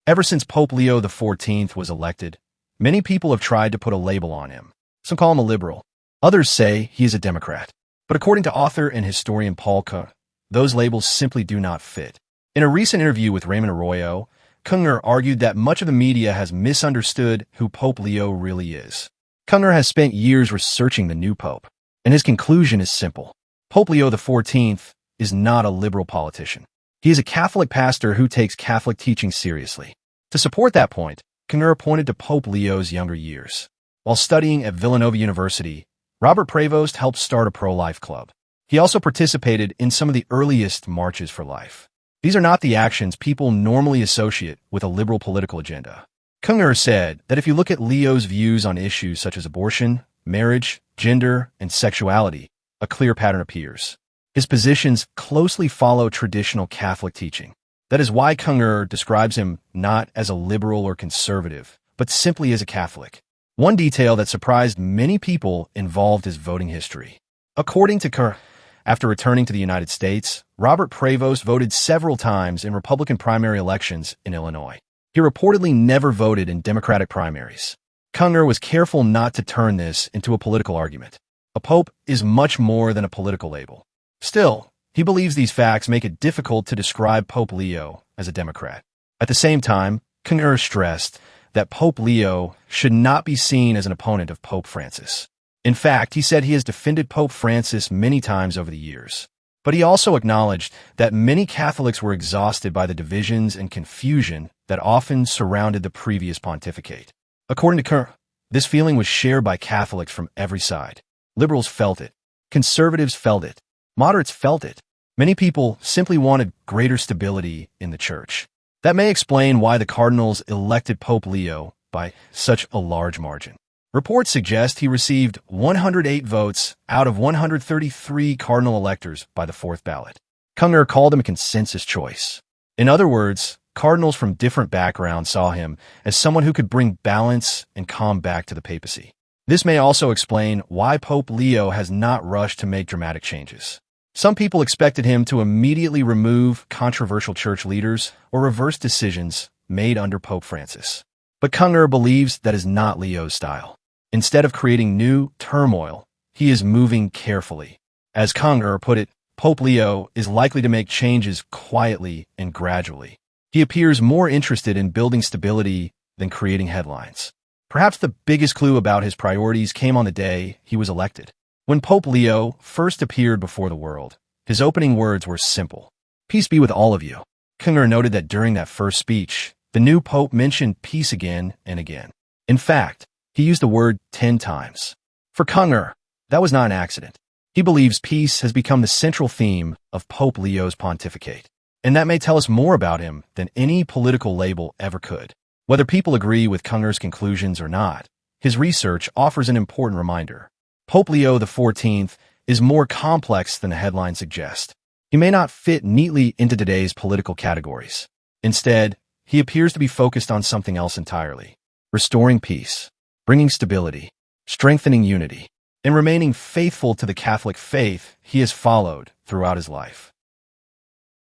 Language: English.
Ever since Pope Leo XIV was elected, many people have tried to put a label on him. Some call him a liberal. Others say he is a Democrat. But according to author and historian Paul Kengor, those labels simply do not fit. In a recent interview with Raymond Arroyo, Kengor argued that much of the media has misunderstood who Pope Leo really is. Kengor has spent years researching the new pope, and his conclusion is simple. Pope Leo XIV is not a liberal politician. He is a Catholic pastor who takes Catholic teaching seriously. To support that point, Kengor pointed to Pope Leo's younger years. While studying at Villanova University, Robert Prevost helped start a pro-life club. He also participated in some of the earliest marches for life. These are not the actions people normally associate with a liberal political agenda. Kengor said that if you look at Leo's views on issues such as abortion, marriage, gender, and sexuality, a clear pattern appears. His positions closely follow traditional Catholic teaching. That is why Kengor describes him not as a liberal or conservative, but simply as a Catholic. One detail that surprised many people involved his voting history. According to Kengor, after returning to the United States, Robert Prevost voted several times in Republican primary elections in Illinois. He reportedly never voted in Democratic primaries. Kengor was careful not to turn this into a political argument. A pope is much more than a political label. Still, he believes these facts make it difficult to describe Pope Leo as a Democrat. At the same time, Kengor stressed that Pope Leo should not be seen as an opponent of Pope Francis. In fact, he said he has defended Pope Francis many times over the years. But he also acknowledged that many Catholics were exhausted by the divisions and confusion that often surrounded the previous pontificate. According to Kengor, this feeling was shared by Catholics from every side. Liberals felt it. Conservatives felt it. Moderates felt it. Many people simply wanted greater stability in the church. That may explain why the cardinals elected Pope Leo by such a large margin. Reports suggest he received 108 votes out of 133 cardinal electors by the fourth ballot. Kengor called him a consensus choice. In other words, cardinals from different backgrounds saw him as someone who could bring balance and calm back to the papacy. This may also explain why Pope Leo has not rushed to make dramatic changes. Some people expected him to immediately remove controversial church leaders or reverse decisions made under Pope Francis. But Kengor believes that is not Leo's style. Instead of creating new turmoil, he is moving carefully. As Kengor put it, Pope Leo is likely to make changes quietly and gradually. He appears more interested in building stability than creating headlines. Perhaps the biggest clue about his priorities came on the day he was elected. When Pope Leo first appeared before the world, his opening words were simple. "Peace be with all of you." Kengor noted that during that first speech, the new pope mentioned peace again and again. In fact, he used the word 10 times. For Kengor, that was not an accident. He believes peace has become the central theme of Pope Leo's pontificate. And that may tell us more about him than any political label ever could. Whether people agree with Kengor's conclusions or not, his research offers an important reminder. Pope Leo XIV is more complex than the headlines suggest. He may not fit neatly into today's political categories. Instead, he appears to be focused on something else entirely: restoring peace, bringing stability, strengthening unity, and remaining faithful to the Catholic faith he has followed throughout his life.